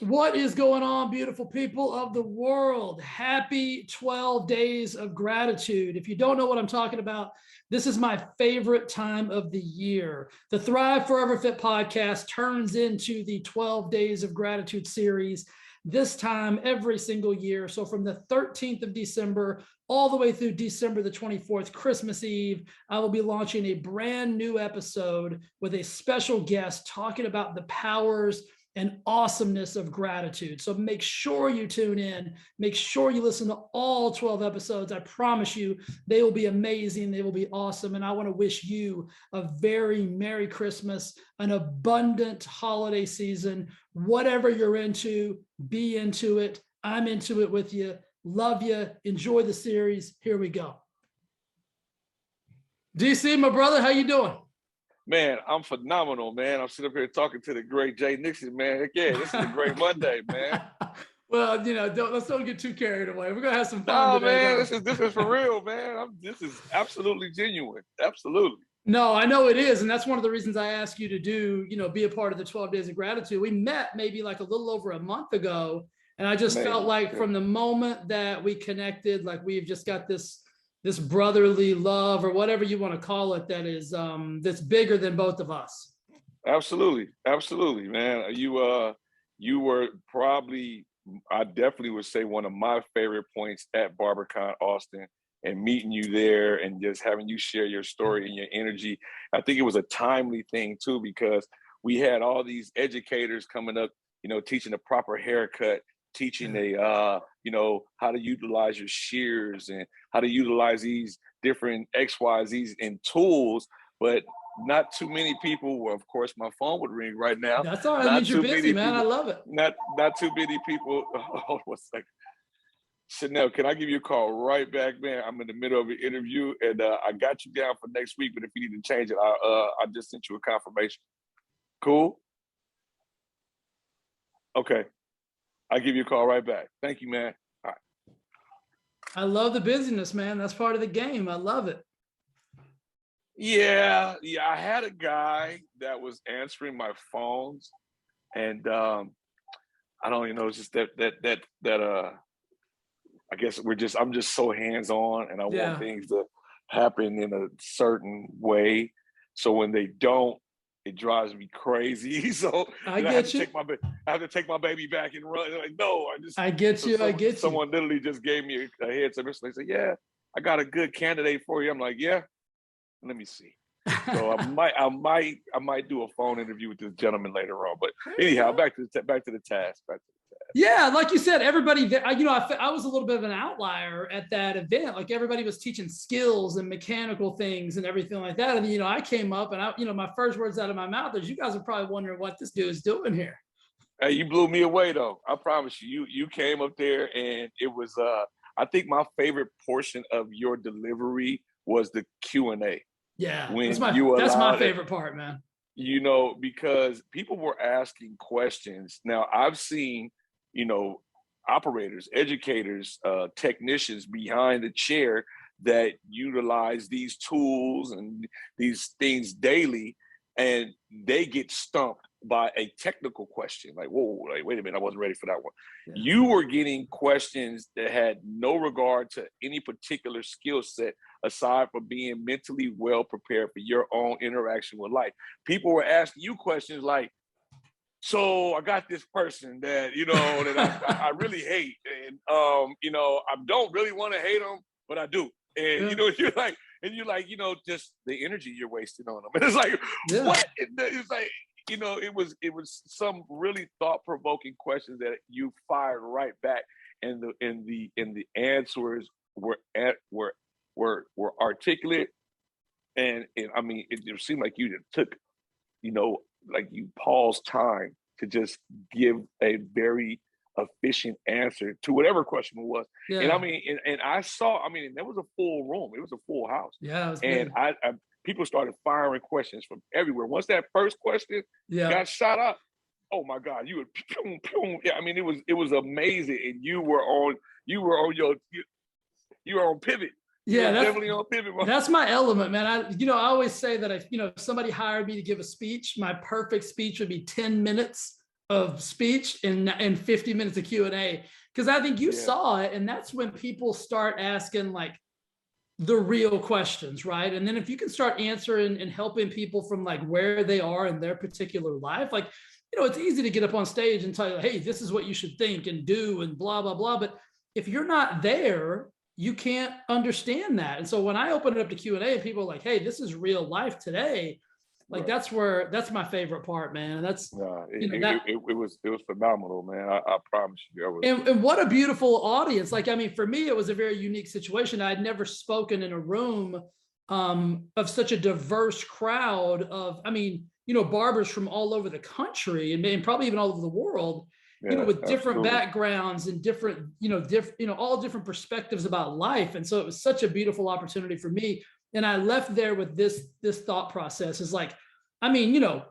What is going on, beautiful people of the world? Happy 12 days of gratitude. If you don't know what I'm talking about, this is my favorite time of the year. The Thrive Forever Fit podcast turns into the 12 days of gratitude series, this time every single year. So from the 13th of December all the way through December the 24th, Christmas Eve, I will be launching a brand new episode with a special guest talking about the powers and awesomeness of gratitude. So make sure you tune in. Make sure you listen to all 12 episodes. I promise you, they will be amazing. They will be awesome. And I want to wish you a very Merry Christmas, an abundant holiday season. Whatever you're into, be into it. I'm into it with you. Love you. Enjoy the series. Here we go. DC, my brother, how you doing? Man, I'm phenomenal, man. I'm sitting up here talking to the great Jay Nixon, man. Heck yeah, this is a great Monday, man. Well, let's don't get too carried away. We're gonna have some fun today. Man, this is for real, man. This is absolutely genuine. Absolutely. No, I know it is, and that's one of the reasons I asked you to do, be a part of the 12 Days of Gratitude. We met maybe like a little over a month ago, and I just felt like from the moment that we connected, like we've just got this brotherly love, or whatever you want to call it, that is that's bigger than both of us. Absolutely, man. You were probably, I definitely would say, one of my favorite points at BarberCon Austin, and meeting you there and just having you share your story and your energy. I think it was a timely thing too, because we had all these educators coming up, teaching a proper haircut, teaching how to utilize your shears and how to utilize these different XYZs and tools, but not too many people. Well, of course, my phone would ring right now. That's all right. That means you're busy, man. People, I love it. Not too many people. Hold on a second. Chanel, can I give you a call right back, man? I'm in the middle of an interview, and I got you down for next week, but if you need to change it, I just sent you a confirmation. Cool? Okay. I'll give you a call right back. Thank you, man. All right. I love the busyness, man. That's part of the game. I love it. Yeah. I had a guy that was answering my phones, and I don't even know. It's just that I guess I'm just so hands-on, and I want things to happen in a certain way. So when they don't, it drives me crazy. So I have to take my baby back and run. Like, no, I get you. Someone literally just gave me a heads up. They said, "Yeah, I got a good candidate for you." I'm like, "Yeah, let me see." So I might do a phone interview with this gentleman later on. But anyhow, back to the task. Yeah, like you said, everybody there, I was a little bit of an outlier at that event. Like everybody was teaching skills and mechanical things and everything like that. And, I came up and my first words out of my mouth is, you guys are probably wondering what this dude is doing here. Hey, you blew me away though. I promise you, you came up there, and it was, I think my favorite portion of your delivery was the Q&A. Yeah, that's my favorite part, man. Because people were asking questions. Now I've seen, operators, educators, technicians behind the chair that utilize these tools and these things daily, and they get stumped by a technical question. Like, whoa, wait a minute, I wasn't ready for that one. Yeah. You were getting questions that had no regard to any particular skill set, aside from being mentally well prepared for your own interaction with life. People were asking you questions like, so I got this person that, that I really hate. And, I don't really want to hate them, but I do. And, you're like, just the energy you're wasting on them. And it's like, what? It's like, it was some really thought-provoking questions that you fired right back. And the answers were articulate. And I mean, it seemed like you took, like you paused time to just give a very efficient answer to whatever question it was. Yeah. And I mean, and I saw, there was a full room. It was a full house. Yeah. It was and I people started firing questions from everywhere. Once that first question got shot up, oh my God, you would pew, pew. Yeah, it was amazing. And you were on pivot. Yeah, that's definitely on pivot. That's my element, man. I always say that if somebody hired me to give a speech, my perfect speech would be 10 minutes of speech and 50 minutes of Q&A. Because I think you Yeah. saw it, and that's when people start asking like the real questions, right? And then if you can start answering and helping people from like where they are in their particular life, like, you know, it's easy to get up on stage and tell you, hey, this is what you should think and do and blah, blah, blah. But if you're not there, you can't understand that. And so when I open it up to Q&A and people are like, hey, this is real life today, like Right. that's my favorite part, man. And that's, Nah, you know, that, it was phenomenal, man. I promise you. I was. and what a beautiful audience. Like, I mean, for me, it was a very unique situation. I'd never spoken in a room of such a diverse crowd of, I mean, you know, barbers from all over the country and probably even all over the world, you know, Yeah, with different absolutely. backgrounds and different, all different perspectives about life. And so it was such a beautiful opportunity for me. And I left there with this thought process is like, I mean, you know,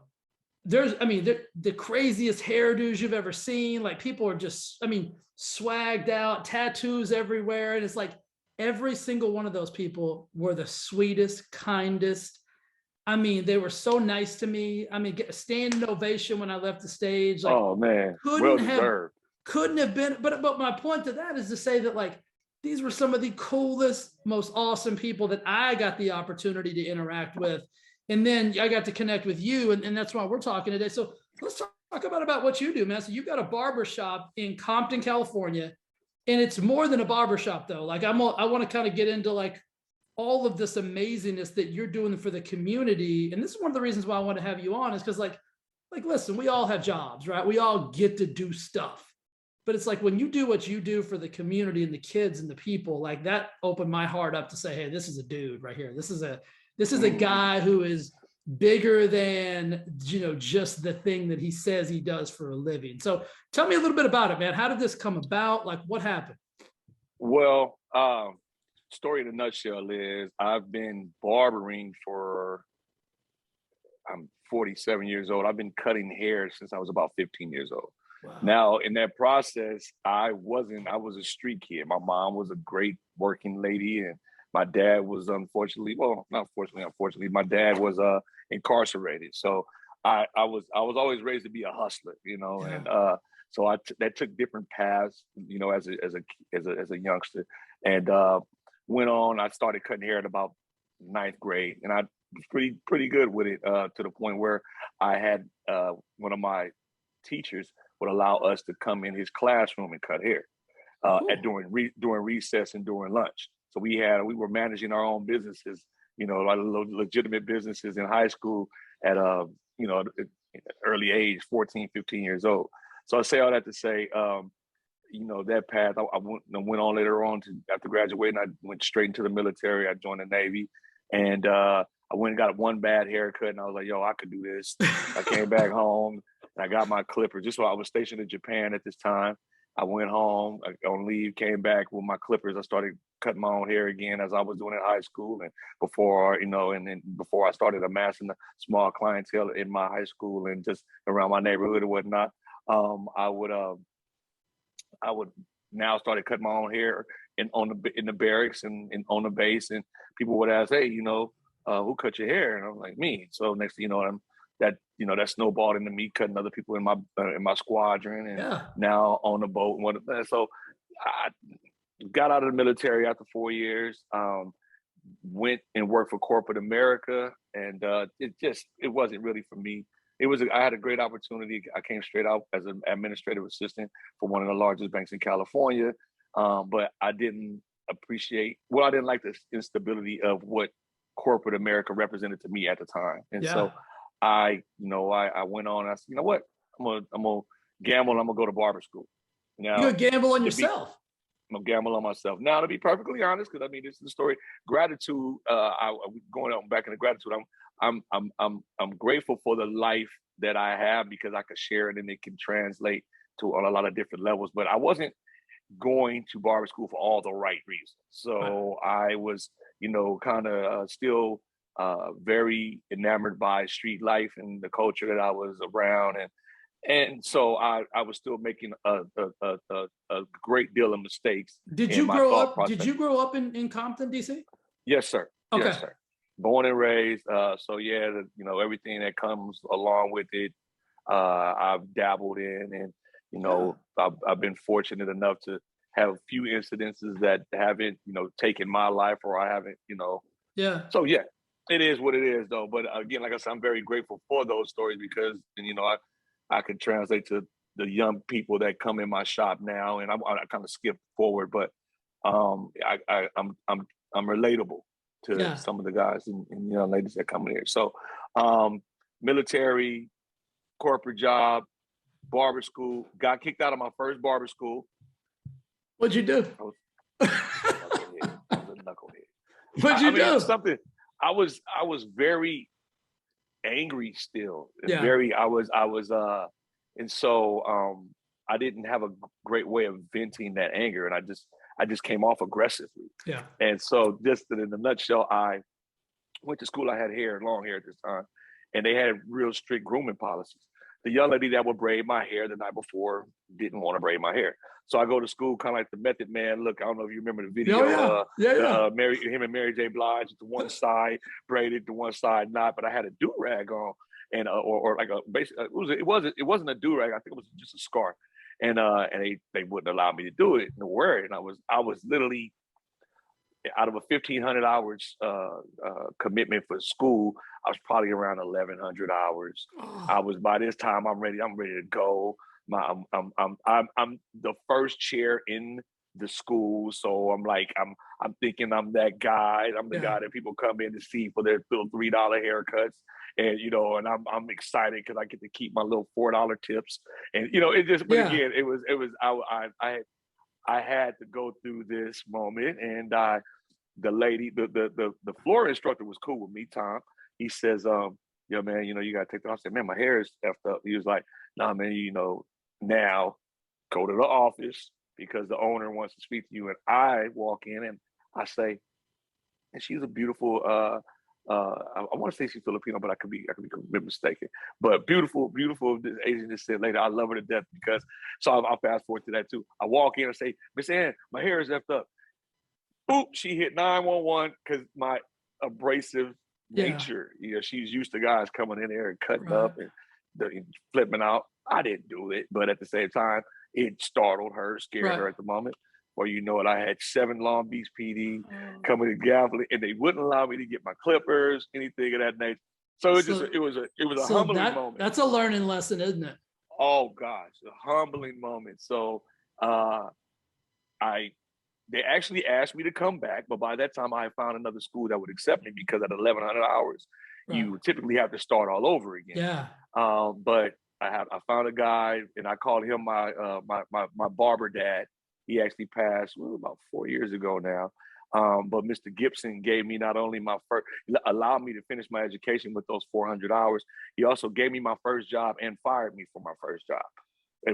the craziest hairdos you've ever seen. Like people are just, I mean, swagged out, tattoos everywhere. And it's like every single one of those people were the sweetest, kindest. I mean, they were so nice to me. I mean, standing ovation when I left the stage. Like Oh man, well couldn't have deserved. couldn't have been. But my point to that is to say that like these were some of the coolest, most awesome people that I got the opportunity to interact with. And then I got to connect with you, and that's why we're talking today. So let's talk about what you do, man. So you've got a barber shop in Compton, California, and it's more than a barber shop, though. Like I want to kind of get into like all of this amazingness that you're doing for the community. And this is one of the reasons why I want to have you on is because like listen, we all have jobs, right? We all get to do stuff. But it's like when you do what you do for the community and the kids and the people, like that opened my heart up to say, hey, this is a dude right here. This is a guy who is bigger than, you know, just the thing that he says he does for a living. So tell me a little bit about it, man. How did this come about? Like what happened? Well, story in a nutshell is I've been barbering for, I'm 47 years old. I've been cutting hair since I was about 15 years old. Wow. Now, in that process, I was a street kid. My mom was a great working lady, and my dad was unfortunately, well, not fortunately, unfortunately, my dad was incarcerated. So I was always raised to be a hustler, you know, Yeah. and so that took different paths, you know, as a youngster, and went on. I started cutting hair at about ninth grade, and I was pretty good with it to the point where I had one of my teachers would allow us to come in his classroom and cut hair Cool. during recess and during lunch. So we were managing our own businesses, you know, a lot of legitimate businesses in high school at you know, early age, 14, 15 years old. So I say all that to say, you know, that path, I went on later on to after graduating, I went straight into the military. I joined the Navy, and I went and got one bad haircut, and I was like, yo, I could do this. I came back home, and I got my clippers. Just so I was stationed in Japan at this time. I went home on leave, came back with my clippers. I started cutting my own hair again as I was doing in high school, and before, you know, and then before I started amassing a small clientele in my high school and just around my neighborhood and whatnot. I would now started cutting my own hair in the barracks and on the base, and people would ask, hey, you know, who cut your hair? And I'm like, me. So next thing you know, that snowballed into me cutting other people in my squadron, and Yeah. now on the boat. And so I got out of the military after 4 years. Went and worked for corporate America, and it wasn't really for me. I had a great opportunity. I came straight out as an administrative assistant for one of the largest banks in California, but I didn't I didn't like the instability of what corporate America represented to me at the time. And so Yeah. I went on. I said, you know what, I'm gonna gamble. And I'm gonna go to barber school. You Now, could gamble on to be yourself. I'm gonna gamble on myself. Now, to be perfectly honest, because I mean, this is the story. Gratitude. Going on back into gratitude. I'm grateful for the life that I have because I could share it and it can translate to on a lot of different levels. But I wasn't going to barber school for all the right reasons. Right. So I was, you know, kind of still very enamored by street life and the culture that I was around, and so I was still making a great deal of mistakes Did in you my grow thought up? Did process. you grow up in Compton, DC? Yes, sir. Okay. Yes, sir. Born and raised. So yeah, you know, everything that comes along with it. I've dabbled in, and I've been fortunate enough to have a few incidences that haven't taken my life, or I haven't. Yeah. So yeah, it is what it is, though. But again, like I said, I'm very grateful for those stories because, I can translate to the young people that come in my shop now, and I kind of skip forward, but I'm relatable to Yeah. some of the guys and young ladies that come in here. So, military, corporate job, barber school. Got kicked out of my first barber school. What'd you do? I was a knucklehead. I was a knucklehead. What'd you do? Something. I was very angry still. Yeah. And so I didn't have a great way of venting that anger, and I just came off aggressively. Yeah. And so, just in a nutshell, I went to school. I had long hair at this time, and they had real strict grooming policies. The young lady that would braid my hair the night before didn't want to braid my hair. So I go to school kind of like the Method Man. Look, I don't know if you remember the video. Oh, yeah. Him and Mary J. Blige, to one side braided, to one side not. But I had a do rag on, and or like a basic. It wasn't a do rag. I think it was just a scarf. And they wouldn't allow me to do it and wear it. And I was literally, out of a 1,500 hours commitment for school, I was probably around 1,100 hours. Oh. I was, by this time, I'm ready to go. I'm the first chair in the school, so I'm thinking I'm that guy. I'm the guy that people come in to see for their little $3 haircuts, and and I'm excited because I get to keep my little $4 tips, and it just. But again, it was I had to go through this moment, and the lady, the floor instructor was cool with me, Tom. He says, yo, man, you gotta take that off. I said, man, my hair is effed up. He was like, nah, man, now go to the office because the owner wants to speak to you. And I walk in and I say, and she's a beautiful, I want to say she's Filipino, but I could be mistaken. But beautiful Asian descent lady. I love her to death because, so I'll fast forward to that too. I walk in and say, Miss Ann, my hair is effed up. Boop, she hit 911 because my abrasive nature. She's used to guys coming in there and cutting up and flipping out. I didn't do it, but at the same time, it startled her, scared her at the moment. Or I had 7 Long Beach PD coming to Gaffley, and they wouldn't allow me to get my clippers, anything of that nature. So it was a humbling moment. That's a learning lesson, isn't it? Oh gosh, a humbling moment. So they actually asked me to come back, but by that time I found another school that would accept me because at 1,100 hours, you typically have to start all over again. Yeah. But I found a guy, and I called him my barber dad. He actually passed about 4 years ago now. But Mr. Gibson gave me not only allowed me to finish my education with those 400 hours, he also gave me my first job and fired me for my first job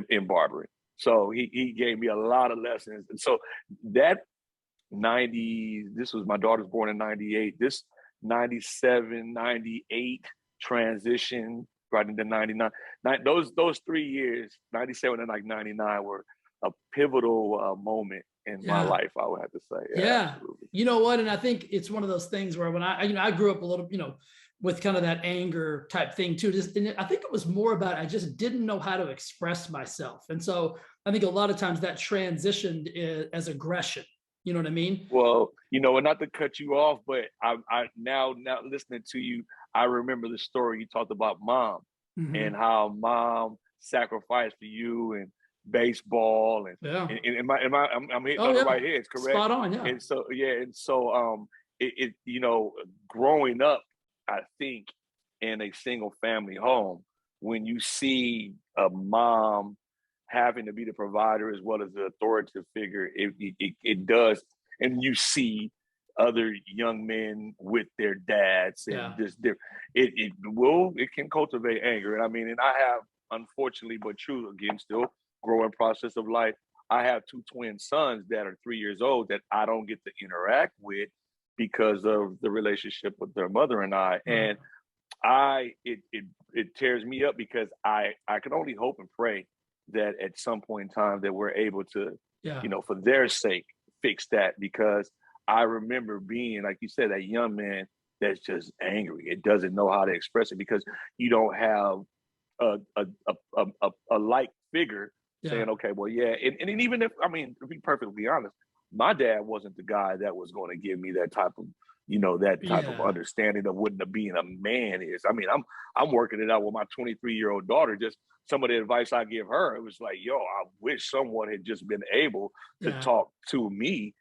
in barbering. So he gave me a lot of lessons. And so that this was, my daughter's born in 98. This 97, 98 transition right into 99. Those 3 years, 97 and 99, were a pivotal moment in my life, I would have to say. Yeah. Absolutely. You know what? And I think it's one of those things where when I grew up a little, with kind of that anger type thing too. And I think it was more about, I just didn't know how to express myself. And so I think a lot of times that transitioned as aggression. You know what I mean? Well, and not to cut you off, but I now listening to you, I remember the story you talked about mom and how mom sacrificed for you and baseball and I'm hitting on the right heads, correct? Spot on, yeah. And so growing up, I think in a single family home, when you see a mom having to be the provider as well as the authoritative figure, it does, and you see other young men with their dads and it can cultivate anger. And and I have, unfortunately but true, again, still growing process of life, I have 2 twin sons that are 3 years old that I don't get to interact with because of the relationship with their mother and I. And it tears me up because I can only hope and pray that at some point in time that we're able to, for their sake, fix that. Because I remember being, like you said, that young man that's just angry. It doesn't know how to express it because you don't have a like figure Yeah. saying, okay, well, yeah. And even if, I mean, to be perfectly honest, my dad wasn't the guy that was going to give me that type of, that type of Yeah. understanding of what being a man is. I mean, I'm working it out with my 23-year-old daughter. Just some of the advice I give her, it was like, yo, I wish someone had just been able to Yeah. talk to me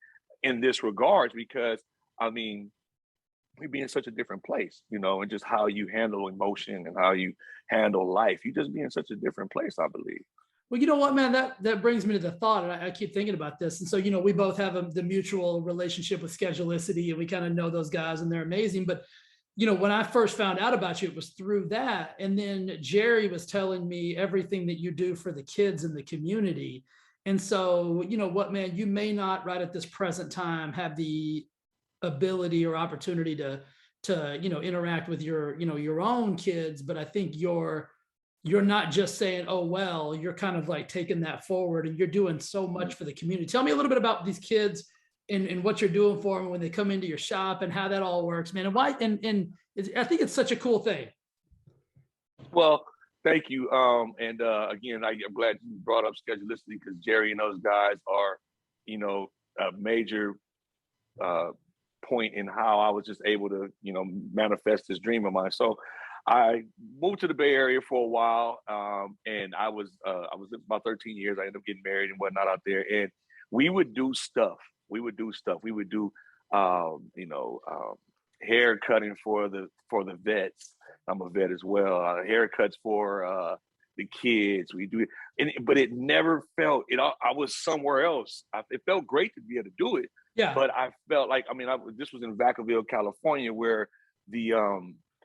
in this regards, because I mean, we be in such a different place, and just how you handle emotion and how you handle life. You just be in such a different place, I believe. Well, you know what, man, that brings me to the thought, and I keep thinking about this. And so, we both have the mutual relationship with Schedulicity, and we kind of know those guys, and they're amazing. But when I first found out about you, it was through that. And then Jerry was telling me everything that you do for the kids in the community. And so, what, man, you may not right at this present time have the ability or opportunity to interact with your own kids, but I think you're not just saying, oh, well, you're kind of like taking that forward, and you're doing so much for the community. Tell me a little bit about these kids and what you're doing for them when they come into your shop, and how that all works, man. And why, and I think it's such a cool thing. Well, thank you. And again, I'm glad you brought up Schedulicity, because Jerry and those guys are, a major point in how I was just able to, manifest this dream of mine. So I moved to the Bay Area for a while, and I was about 13 years. I ended up getting married and whatnot out there, and we would do stuff. We would do, hair cutting for the vets. I'm a vet as well. Haircuts for the kids. We do it, but it never felt it. I was somewhere else. It felt great to be able to do it, Yeah. but I felt like, I mean, this was in Vacaville, California, where the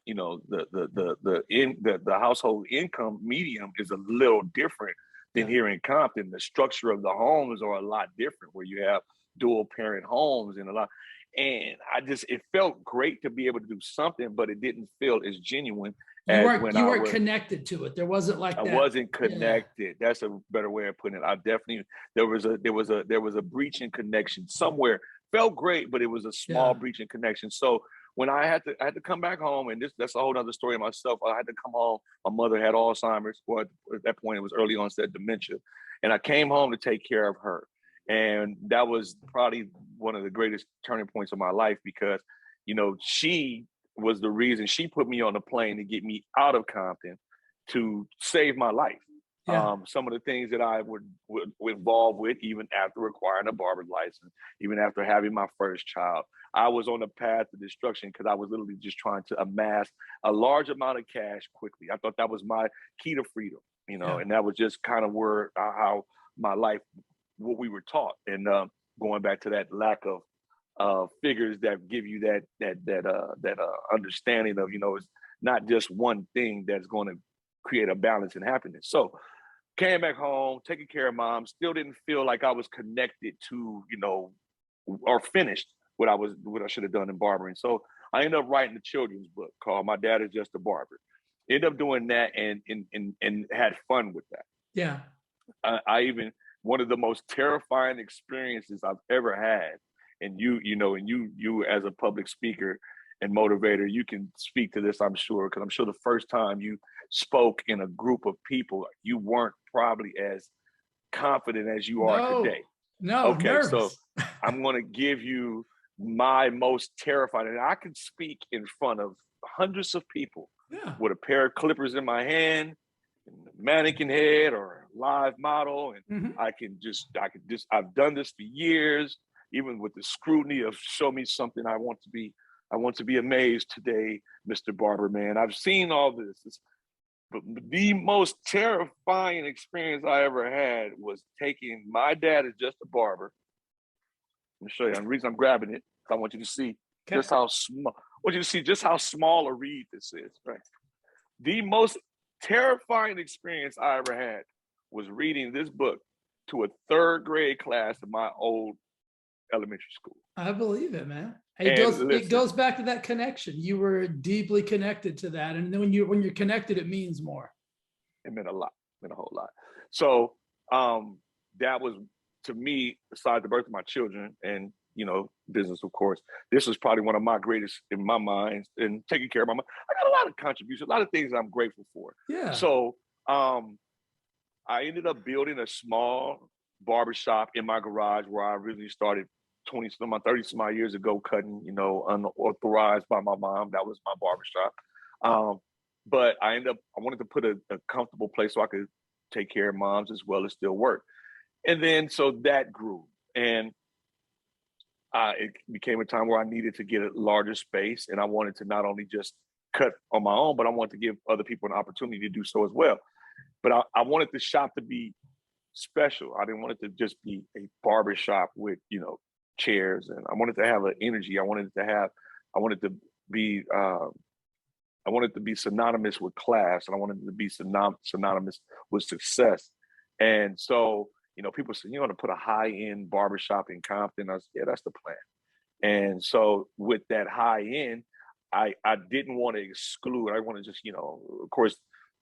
the household income medium is a little different than here in Compton. The structure of the homes are a lot different, where you have dual parent homes and a lot. And it felt great to be able to do something, but it didn't feel as genuine You as weren't when you weren't connected to it. There wasn't like I that. wasn't Yeah. connected. That's a better way of putting it. I definitely, there was a breach in connection somewhere. Felt great, but it was a small Yeah. breach in connection. So when I had to come back home, and that's a whole other story myself. I had to come home. My mother had Alzheimer's, or at that point it was early onset dementia, and I came home to take care of her. And that was probably one of the greatest turning points of my life, because, she was the reason. She put me on a plane to get me out of Compton to save my life. Yeah. Some of the things that I would involve with, even after acquiring a barber's license, even after having my first child, I was on a path to destruction, because I was literally just trying to amass a large amount of cash quickly. I thought that was my key to freedom, Yeah. and that was just kind of where how my life, what we were taught. And going back to that lack of figures that give you that understanding of, it's not just one thing that's going to create a balance and happiness. So came back home, taking care of mom, still didn't feel like I was connected to, or finished what I should have done in barbering. So I ended up writing a children's book called My Dad Is Just a Barber. Ended up doing that, and had fun with that. Yeah. I even, one of the most terrifying experiences I've ever had, and you as a public speaker and motivator, you can speak to this, I'm sure, because I'm sure the first time you spoke in a group of people, you weren't probably as confident as you are today. No, Okay, so nervous. I'm going to give you my most terrifying, and I can speak in front of hundreds of people Yeah. with a pair of clippers in my hand, mannequin head or live model, and Mhm. I've done this for years, even with the scrutiny of show me something I want to be amazed today, Mr. Barber Man. I've seen all this. But the most terrifying experience I ever had was taking My Dad Is Just a Barber. Let me show you. The reason I'm grabbing it, I want you to see just how small. I want you to see just how small a read this is. Right. The most terrifying experience I ever had was reading this book to a third grade class in my old elementary school. I believe it, man. And It listen, goes back to that connection. You were deeply connected to that. And then when you're connected, it means more. it meant a lot. It meant a whole lot. So that was, to me, besides the birth of my children and, business, of course, this was probably one of my greatest in my mind, and taking care of my mom. I got a lot of contributions, a lot of things I'm grateful for. Yeah. So Um, I ended up building a small barbershop in my garage where I really started 20 some 30 some odd years ago, cutting, unauthorized by my mom. That was my barbershop. Um, but I wanted to put a comfortable place so I could take care of moms as well as still work. And then so that grew. And it became a time where I needed to get a larger space. And I wanted to not only just cut on my own, but I wanted to give other people an opportunity to do so as well. But I wanted the shop to be special. I didn't want it to just be a barber shop with, chairs. And I wanted to have an energy. I wanted to be, I wanted to be synonymous with class, and I wanted to be synonymous with success. And so, people say, you want to put a high-end barbershop in Compton? I said, yeah, that's the plan. And so with that high end, I didn't want to exclude. I want to just, of course,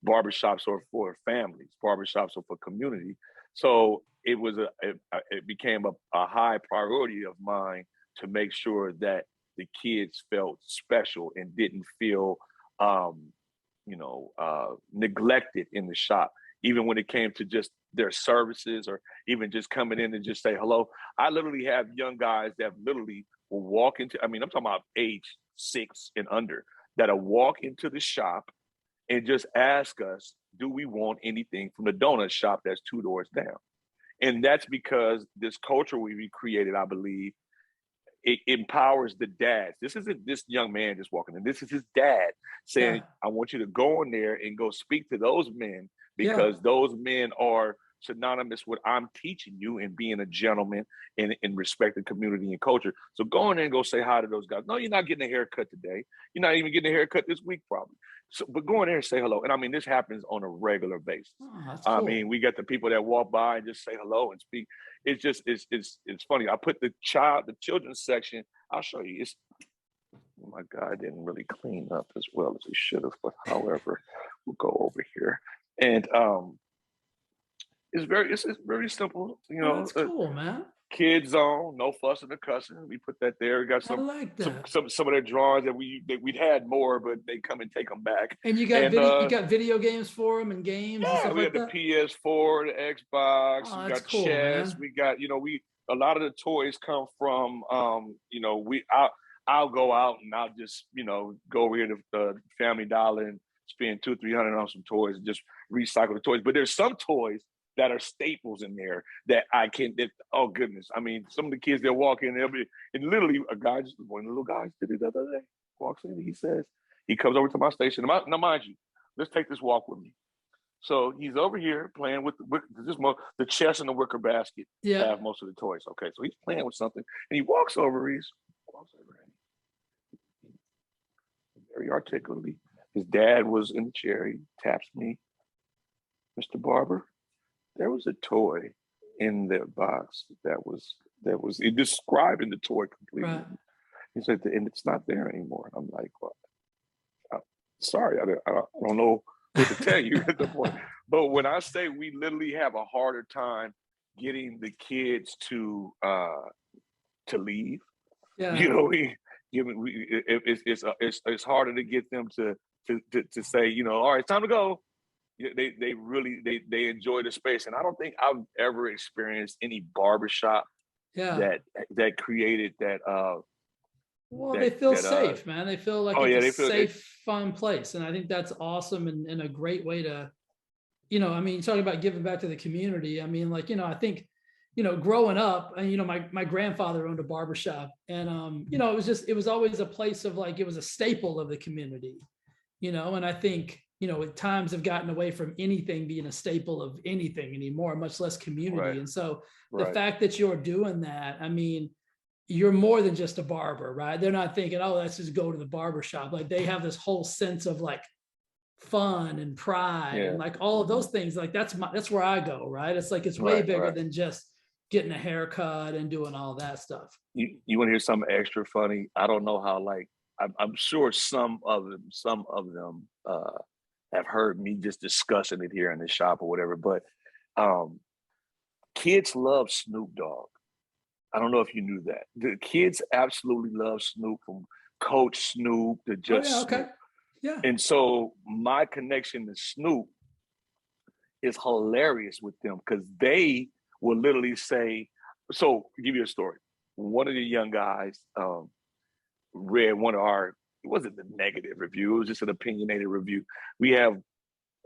barbershops are for families, barbershops are for community. So it became a high priority of mine to make sure that the kids felt special and didn't feel, neglected in the shop, even when it came to just their services or even just coming in and just say hello. I literally have young guys that literally will walk into, I'm talking about age 6 and under, that'll walk into the shop and just ask us, do we want anything from the donut shop that's 2 doors down? And that's because this culture we created, I believe, it empowers the dads. This isn't this young man just walking in. This is his dad saying, Yeah. I want you to go in there and go speak to those men Yeah. because those men are synonymous with I'm teaching you and being a gentleman and respect the community and culture. So go in there and go say hi to those guys. No, you're not getting a haircut today. You're not even getting a haircut this week, probably. So, but go in there and say hello. And this happens on a regular basis. Oh, that's cool. We get the people that walk by and just say hello and speak. It's funny. I put the children's section. I'll show you. Oh my God, I didn't really clean up as well as he should have. But however, we'll go over here. And it's very simple. Oh, that's cool, man. Kid zone, no fussing or cussing. We put that there. We got I like that. some of their drawings that we'd had more, but they come and take them back. And And you got video games for them and games and yeah, stuff we like had the that. PS4, the Xbox. Oh, We that's got cool, chess. man. We got we a lot of the toys come from I'll go out and I'll just go over here to Family Dollar and spend 200-300 on some toys and just recycle the toys. But there's some toys that are staples in there that oh goodness. Some of the kids that walk in, and literally one of the little guys did it the other day, walks in, he comes over to my station. Now mind you, let's take this walk with me. So he's over here playing with the chess and the wicker basket Yeah. have most of the toys. Okay, so he's playing with something and he walks over, and very articulately. His dad was in the chair. He taps me, Mr. Barber. There was a toy in the box that was it describing the toy completely. Right. He said, and it's not there anymore. And I'm like, well, sorry, I don't know what to tell you at the point. But when I say we literally have a harder time getting the kids to leave, Yeah. It's harder to get them to say, all right, it's time to go. They really enjoy the space, and I don't think I've ever experienced any barbershop that created that. Well, they feel safe, man. They feel like it's a safe, fun place, and I think that's awesome and a great way to, talking about giving back to the community. I think, growing up, and my grandfather owned a barbershop, and it was always a place of it was a staple of the community, and I think. Times have gotten away from anything being a staple of anything anymore, much less community. Right. And so the fact that you're doing that, you're more than just a barber, right? They're not thinking, oh, let's just go to the barber shop. They have this whole sense of fun and pride and all of those things. That's where I go, right? It's it's way bigger than just getting a haircut and doing all that stuff. You want to hear something extra funny? I don't know how, I'm sure some of them have heard me just discussing it here in the shop or whatever, but kids love Snoop Dogg. I don't know if you knew that. The kids absolutely love Snoop, from Coach Snoop to just Snoop. Yeah. And so my connection to Snoop is hilarious with them because they will literally say, so I'll give you a story. One of the young guys read one of our, it wasn't the negative review, it was just an opinionated review. We have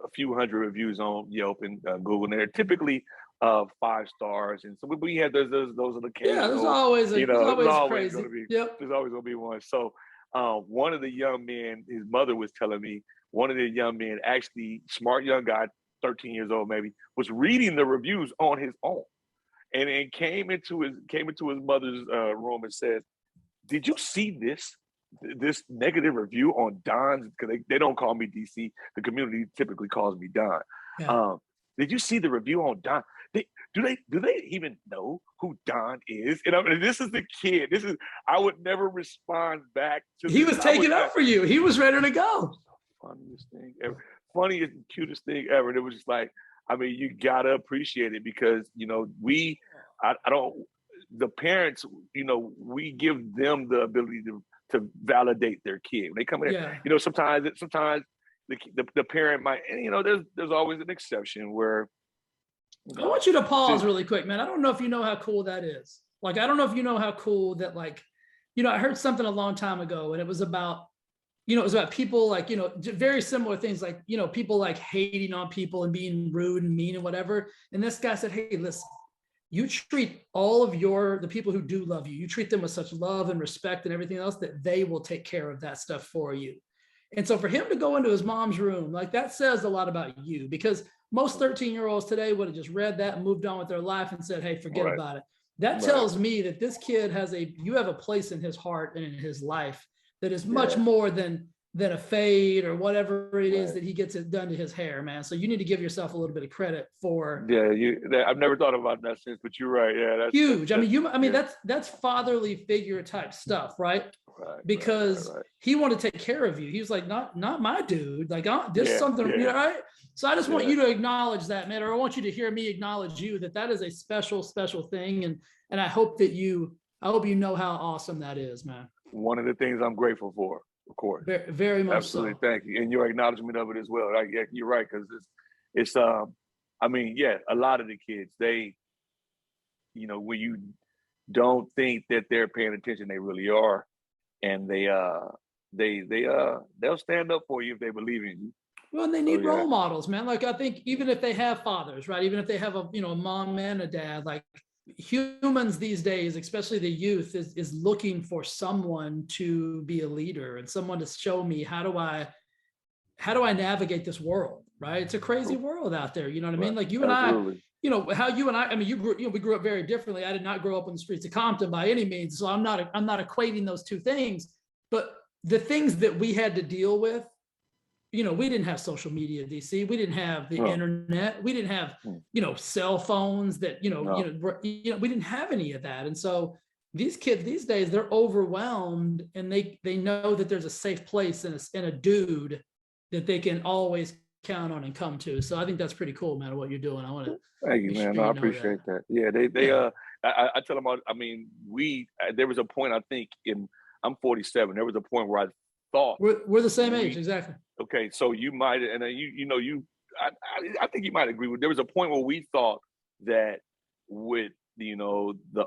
a few hundred reviews on Yelp and Google, and they're typically 5 stars. And so we had those are the occasional, Yeah, there's always there's crazy. gonna be, Yep. there's always gonna be one. So one of the young men, his mother was telling me, one of the young men, actually smart young guy, 13 years old maybe, was reading the reviews on his own, and came into his mother's room and said, "Did you see this negative review on Don's?" Because they don't call me DC. The community typically calls me Don. Yeah. Did you see the review on Don? Do they even know who Don is? And I mean, this is the kid. I would never respond back to. He was taking up for you. He was ready to go. Funniest thing ever. Funniest and cutest thing ever. And it was just like, I mean, you gotta appreciate it because I don't. The parents, we give them the ability to validate their kid. When they come in, Yeah. sometimes the parent might, and there's always an exception where. I want you to pause really quick, man. I don't know if you know how cool that is. Like, I don't know if you know how cool that, like, I heard something a long time ago, and it was about, people like, very similar things, like, people like hating on people and being rude and mean and whatever. And this guy said, hey, listen, you treat all of the people who do love you, you treat them with such love and respect and everything else that they will take care of that stuff for you. And so for him to go into his mom's room, like, that says a lot about you, because most 13-year-olds today would have just read that and moved on with their life and said, hey, forget about it. That tells me that this kid you have a place in his heart and in his life that is much more than a fade or whatever it is that he gets it done to his hair, man. So you need to give yourself a little bit of credit for. Yeah, I've never thought about that since, but you're right. Yeah, that's huge. That's fatherly figure type stuff, right? Because he wanted to take care of you. He was like, not my dude. Like, there's something, right? So I just want you to acknowledge that, man, or I want you to hear me acknowledge you, that is a special, special thing. And I hope you know how awesome that is, man. One of the things I'm grateful for, of course. Very, very much Absolutely. so. Thank you. And your acknowledgement of it as well. You're right. Cause it's a lot of the kids, they, when you don't think that they're paying attention, they really are. And they'll stand up for you if they believe in you. Well, and they need role models, man. Like, I think even if they have fathers, right? Even if they have a mom and a dad, like, humans these days, especially the youth, is looking for someone to be a leader and someone to show me how do I navigate this world, right? It's a crazy world out there. You know what I mean? Like, you and Absolutely. I, how you and I mean, we grew up very differently. I did not grow up on the streets of Compton by any means. So I'm not equating those two things, but the things that we had to deal with, we didn't have social media, DC. We didn't have the internet. We didn't have, cell phones that, we didn't have any of that. And so these kids these days, they're overwhelmed, and they know that there's a safe place and a dude that they can always count on and come to. So I think that's pretty cool, man, what you're doing. I want to. Thank you, man. I appreciate that. Yeah, I tell them, there was a point, I think I'm 47. There was a point where I thought we're the same age. Exactly. Okay. So you might, and I think you might agree with, there was a point where we thought that with, the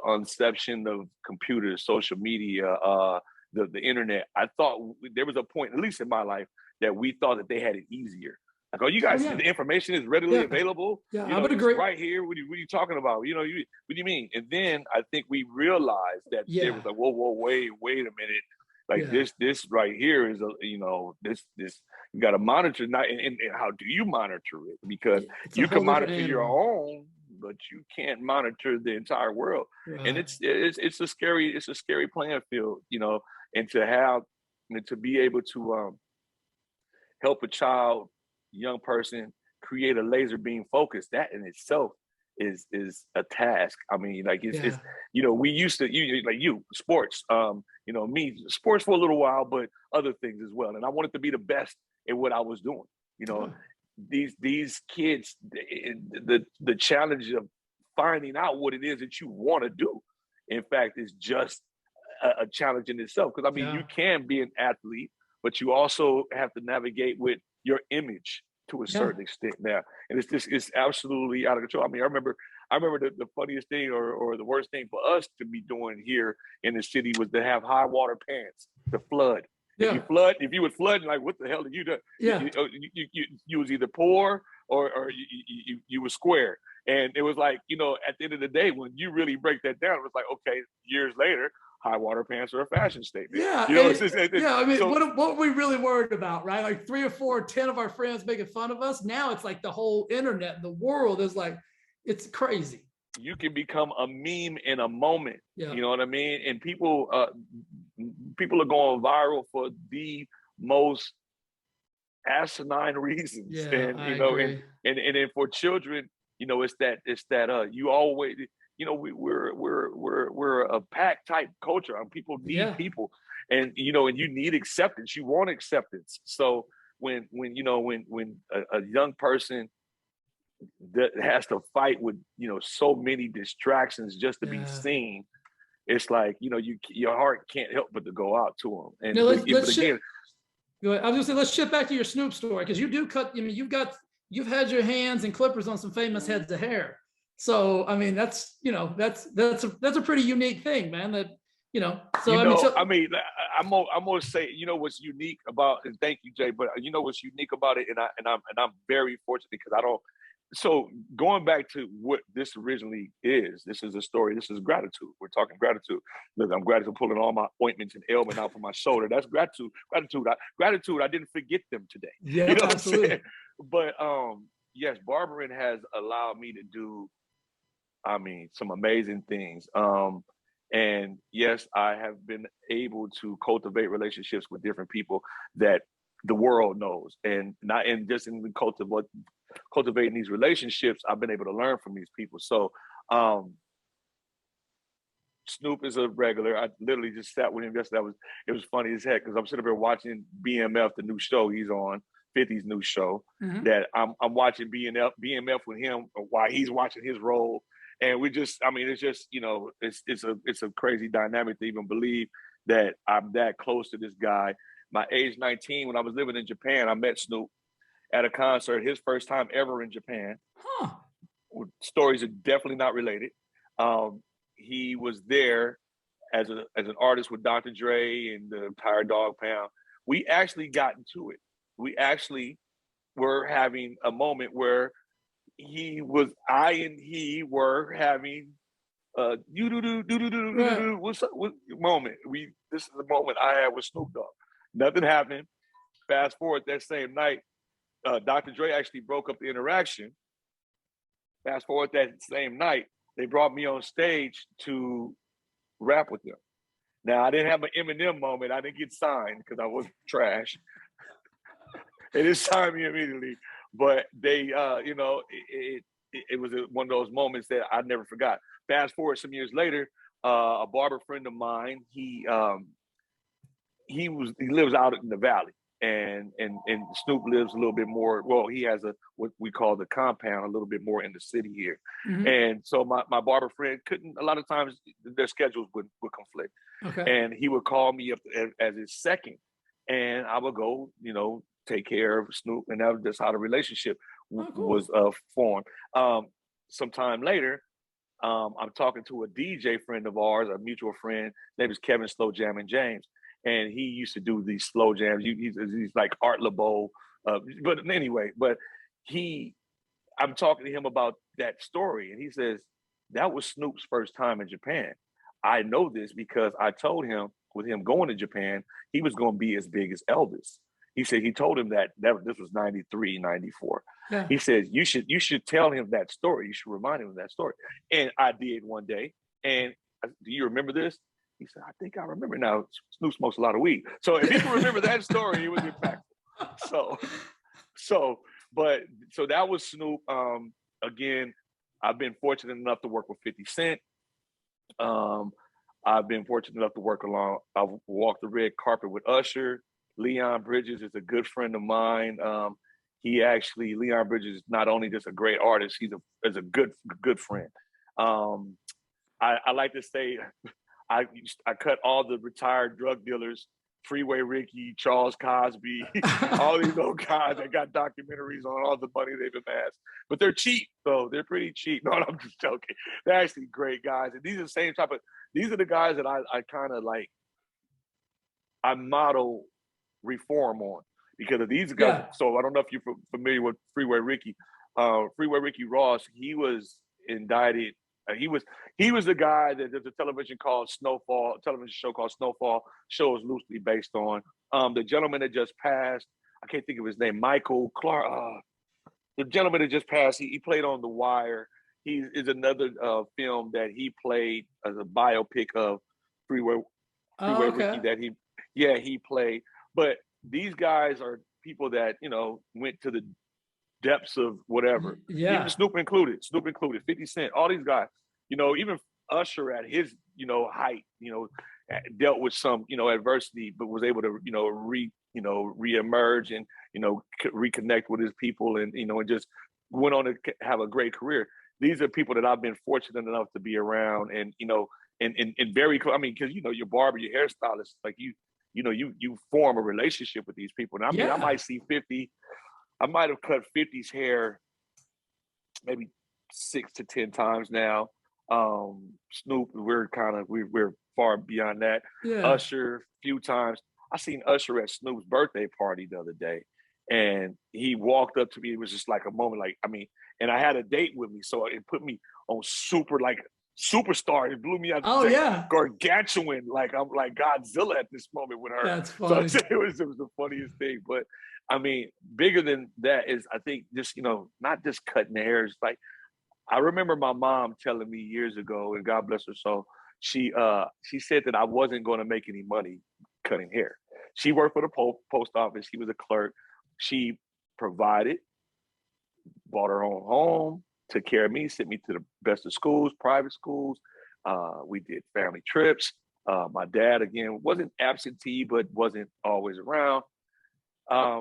inception of computers, social media, the internet, I thought there was a point, at least in my life, that we thought that they had it easier. Like, oh, you guys, the information is readily available. Yeah, I would agree. Right here. What are you talking about? What do you mean? And then I think we realized that there was like, whoa, wait a minute. Like, this right here is this you got to monitor. And how do you monitor it? Because you can monitor your own, but you can't monitor the entire world. Right. And it's a scary playing field, and to be able to help a young person create a laser beam focus, that in itself is a task. I mean, like, it's we used to sports, me, sports for a little while, but other things as well. And I wanted to be the best at what I was doing. These kids, the challenge of finding out what it is that you want to do, in fact, is just a challenge in itself. Because you can be an athlete, but you also have to navigate with your image to a Yeah. certain extent now, and it's absolutely out of control. I mean, I remember the funniest thing or the worst thing for us to be doing here in the city was to have high water pants, to flood. Yeah. If you would flood, like what the hell did you do? Yeah. You was either poor or you were square. And it was like, at the end of the day, when you really break that down, it was like, okay, years later, high water pants are a fashion statement. Yeah. Yeah. I mean, So what were we really worried about, right? Like 3 or 4, 10 of our friends making fun of us. Now it's like the whole internet, the world is like, it's crazy. you can become a meme in a moment. Yeah. You know what I mean? And people are going viral for the most asinine reasons. Yeah, And I agree. and then for children, it's that you always, we're a pack type culture, and people need Yeah. people, and and you need acceptance. You want acceptance. So when a young person that has to fight with so many distractions just to be Yeah. seen, it's like your heart can't help but to go out to them. Now And but let's again, go ahead. I was gonna say, let's shift back to your Snoop story, because you do cut. I mean, you've had your hands and clippers on some famous heads of hair. So I mean, that's a pretty unique thing, man. So I mean, I mean, I'm gonna say, what's unique about, and thank you, Jay, but what's unique about it, and I'm very fortunate because I don't. So going back to what this originally is, this is a story. This is gratitude. We're talking gratitude. Look, I'm gratitude pulling all my ointments and ailment out from my shoulder. That's gratitude. Gratitude. I didn't forget them today. yeah, What I'm absolutely. saying? But yes, barbering has allowed me to do, I mean, some amazing things. And yes, I have been able to cultivate relationships with different people that the world knows, and not in just in cultivating these relationships, I've been able to learn from these people. So Snoop is a regular. I literally just sat with him yesterday. It was funny as heck because I'm sitting there watching BMF, the new show he's on, 50's new show. Mhm. That I'm watching BMF with him while he's watching his role. And I mean, it's just, it's a crazy dynamic to even believe that I'm that close to this guy. My age 19, when I was living in Japan, I met Snoop at a concert, his first time ever in Japan. Huh. Stories are definitely not related. He was there as an artist with Dr. Dre and the entire Dog Pound. We actually got into it. We actually were having a moment where I and he were having you do do do do do do Right. do. What's up? What moment? This is the moment I had with Snoop Dogg. Nothing happened. Fast forward that same night, Dr. Dre actually broke up the interaction. Fast forward that same night, they brought me on stage to rap with them. Now I didn't have an Eminem moment. I didn't get signed because I was trash. They didn't sign me immediately, but they, it was one of those moments that I never forgot. Fast forward some years later, a barber friend of mine, he lives out in the valley, and Snoop lives a little bit more. Well, he has what we call the compound, a little bit more in the city here. Mhm. And so my barber friend couldn't. A lot of times their schedules would conflict, Okay. and he would call me up as his second, and I would go, take care of Snoop, and that was just how the relationship Oh, was cool. formed. Sometime later, I'm talking to a DJ friend of ours, a mutual friend. His name is Kevin Slow Jammin' James, and he used to do these slow jams. He's like Art LeBeau, but anyway, I'm talking to him about that story, and he says that was Snoop's first time in Japan. I know this because I told him with him going to Japan, he was going to be as big as Elvis. He said he told him that this was 93, 94. Yeah. He says you should tell him that story. You should remind him of that story. And I did one day. And do you remember this? He said, I think I remember now. Snoop smokes a lot of weed. So if he can remember that story, it was impactful. So so that was Snoop. Again, I've been fortunate enough to work with 50 Cent. I've been fortunate enough to I've walked the red carpet with Usher. Leon Bridges is a good friend of mine. Leon Bridges is not only just a great artist, he's a good friend. I like to say I cut all the retired drug dealers Freeway Ricky, Charles Cosby, all these old guys that got documentaries on all the money they've amassed. But they're cheap, though. They're pretty cheap. No, I'm just joking. They're actually great guys. And these are the same type of, these are the guys that I kind of like, I model reform on. Because of these guys, Yeah. so I don't know if you're familiar with Freeway Ricky. Freeway Ricky Ross, he was indicted. He was the guy that there's a television show called Snowfall. Show is loosely based on. The gentleman that just passed, I can't think of his name, Michael Clark. The gentleman that just passed, he played on The Wire. He is another film that he played as a biopic of Freeway Ricky that he played. But these guys are people that, went to the depths of whatever. Yeah. Even Snoop included, 50 Cent, all these guys. Even Usher at his, height, dealt with some, adversity, but was able to, reemerge and, reconnect with his people and, and just went on to have a great career. These are people that I've been fortunate enough to be around and, and very, because, your barber, your hairstylist, like you form a relationship with these people. And I mean, I might see 50, I might have cut 50's hair maybe 6 to 10 times now. Snoop, we're far beyond that. Yeah. Usher, a few times. I seen Usher at Snoop's birthday party the other day, and he walked up to me. It was just like a moment, and I had a date with me, so it put me on superstar. It blew me out. Oh yeah, gargantuan. Like I'm like Godzilla at this moment with her. That's funny. So it was the funniest thing. But I mean, bigger than that is I think just not just cutting the hairs. Like I remember my mom telling me years ago, and God bless her soul, she said that I wasn't going to make any money cutting hair. She worked for the post office. She was a clerk. She provided, bought her own home, took care of me, sent me to the best of schools, private schools. We did family trips. My dad, again, wasn't absentee, but wasn't always around.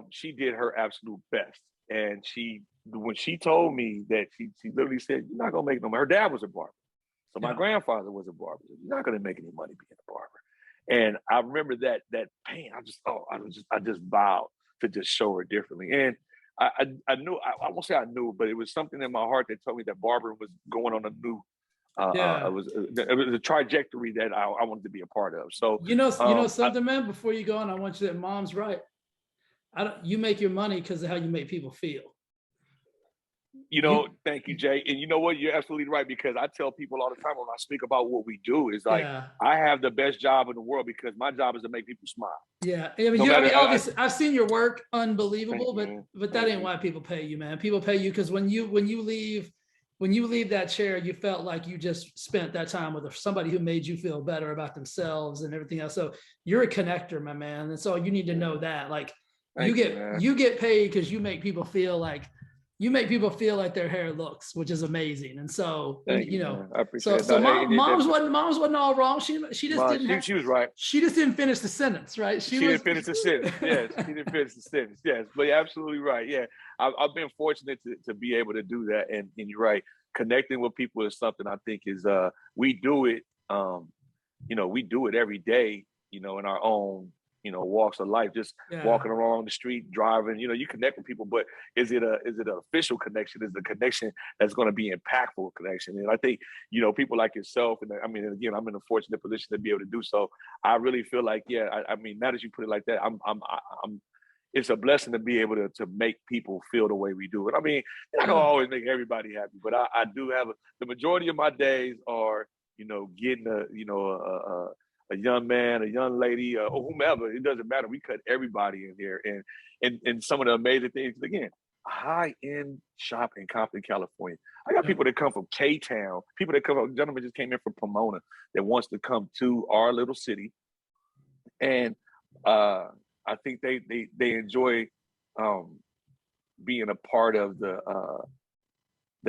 She did her absolute best. And when she told me that, she literally said, "You're not going to make no money." Her dad was a barber. So my grandfather was a barber. You're not going to make any money being a barber. And I remember that pain. I just vowed to just show her differently. And I knew, I won't say I knew, but it was something in my heart that told me that barbering was going on a new, it was a trajectory that I wanted to be a part of. So, something, man, before you go on, I want you to, mom's right. You make your money because of how you make people feel. Thank you, Jay. And you know what? You're absolutely right, because I tell people all the time when I speak about what we do is like, I have the best job in the world because my job is to make people smile. Yeah. I mean, obviously I've seen your work, unbelievable, but that ain't why people pay you, man. People pay you because when you leave that chair, you felt like you just spent that time with somebody who made you feel better about themselves and everything else. So you're a connector, my man. And so you need to know that, like, you get paid because you make people feel like their hair looks, which is amazing. And so, I appreciate so mom's wasn't all wrong. She was right. She just didn't finish the sentence, right? She didn't finish the sentence. Yes, she didn't finish the sentence. Yes, but you're absolutely right. Yeah, I've been fortunate to be able to do that. And you're right. Connecting with people is something I think is, we do it, we do it every day, in our own, walks of life, just walking along the street, driving, you connect with people, but is it an official connection? Is it a connection that's going to be impactful connection? And I think, people like yourself, and I mean, again, I'm in a fortunate position to be able to do so. I really feel like, I mean, now that you put it like that, it's a blessing to be able to make people feel the way we do. And I mean, I don't always make everybody happy, but I do have the majority of my days are, getting a young man, a young lady, or whomever, it doesn't matter. We cut everybody in here. And some of the amazing things, again, high-end shop in Compton, California. I got people that come from K-Town, a gentleman just came in from Pomona that wants to come to our little city. And I think they enjoy being a part of the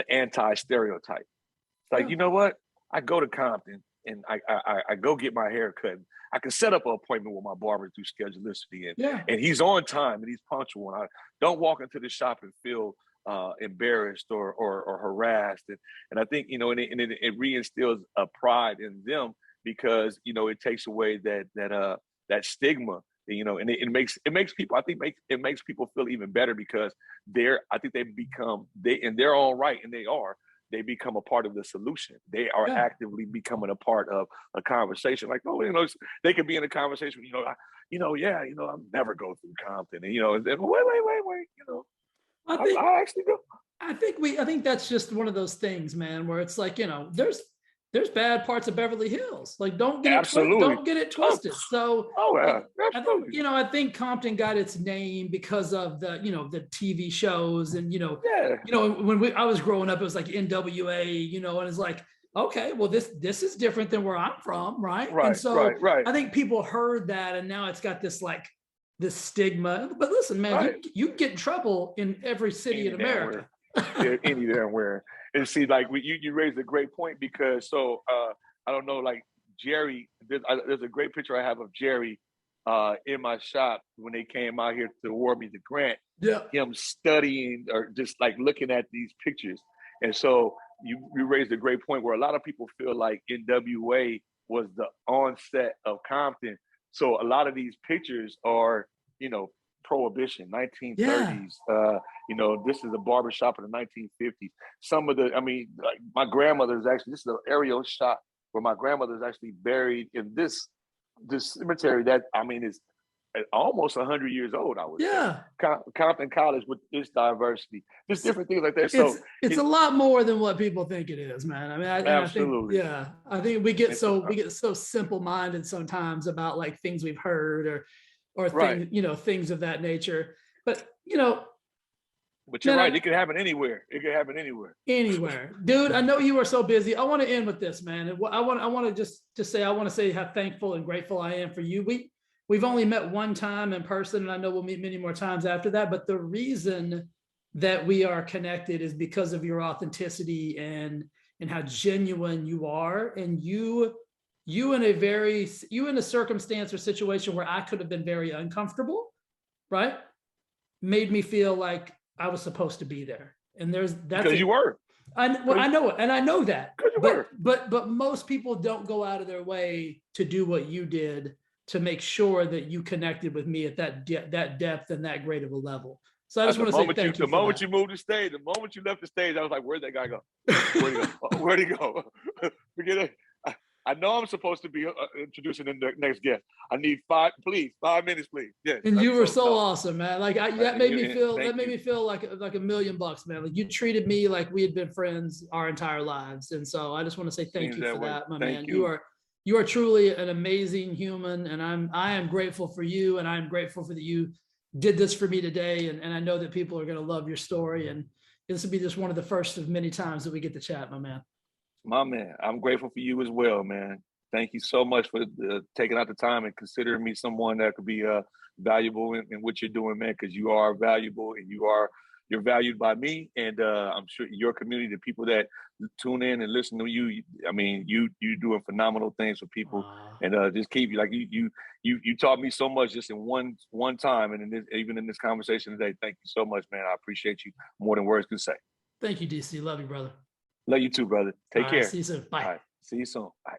anti-stereotype. It's like, you know what? I go to Compton, and I go get my hair cut. I can set up an appointment with my barber through Schedulicity, and he's on time and he's punctual. And I don't walk into the shop and feel embarrassed or harassed. And I think, it reinstills a pride in them because, it takes away that stigma you know, and it makes people, I think it makes people feel even better because I think they become, in their own right, and they become a part of the solution. They are Yeah. actively becoming a part of a conversation. Like, oh, you know, they could be in a conversation, yeah, I'll never go through Compton. And, and then wait, I think I actually go. I think that's just one of those things, man, where it's like, there's bad parts of Beverly Hills. Like, Absolutely. don't get it Oh, twisted. So yeah, I think, absolutely. I think Compton got its name because of the TV shows and, Yeah. when I was growing up, it was like NWA, and it's like, okay, well, this is different than where I'm from, right? And so Right. I think people heard that, and now it's got this stigma. But listen, man, Right. you get in trouble in every city in Any damn America. where. Yeah, any damn where. And see, like you raised a great point because I don't know, like Jerry, there's a great picture I have of Jerry in my shop when they came out here to award me the grant. Yeah. Him studying or just like looking at these pictures. And so you raised a great point where a lot of people feel like NWA was the onset of Compton. So a lot of these pictures are, prohibition, Yeah. 1930s. This is a barbershop in the 1950s. Some of like my grandmother's actually, this is an aerial shot where my grandmother is actually buried in this cemetery that is almost 100 years old, I would say. Yeah. Compton College with its diversity, just different things like that. So It's a lot more than what people think it is, man. I mean, I think, absolutely. yeah, I think we get so simple minded sometimes about like things we've heard or Right. things, things of that nature. But But you're man, right. It could happen anywhere. It could happen anywhere. Anywhere, dude. I know you are so busy. I want to end with this, man. I want to just say I want to say how thankful and grateful I am for you. We've only met one time in person, and I know we'll meet many more times after that. But the reason that we are connected is because of your authenticity and how genuine you are, and you in a circumstance or situation where I could have been very uncomfortable, right? Made me feel like I was supposed to be there. And that's because you were. I know it, and I know that. But most people don't go out of their way to do what you did to make sure that you connected with me at that depth and that great of a level. So I just want to say thank you. The moment you moved the stage, the moment you left the stage, I was like, "Where'd that guy go? Where'd he go? Where'd he go?" Forget it. I know I'm supposed to be introducing the next guest. I need 5 minutes, please. Yes. And you were so awesome, man. Like that made me feel like $1 million, man. Like you treated me like we had been friends our entire lives. And so I just want to say thank you for that, my man. You are truly an amazing human, and I am grateful for you, and I'm grateful for that you did this for me today. And I know that people are going to love your story, and this will be just one of the first of many times that we get to chat, my man. My man, I'm grateful for you as well, man. Thank you so much for taking out the time and considering me someone that could be valuable in what you're doing, man, because you are valuable and you're valued by me. And I'm sure your community, the people that tune in and listen to you, you doing phenomenal things for people. And just keep you taught me so much just in one time. And even in this conversation today, thank you so much, man. I appreciate you more than words can say. Thank you, DC. Love you, brother. Love you too, brother. Take care. See you soon. Bye. All right. See you soon. Bye.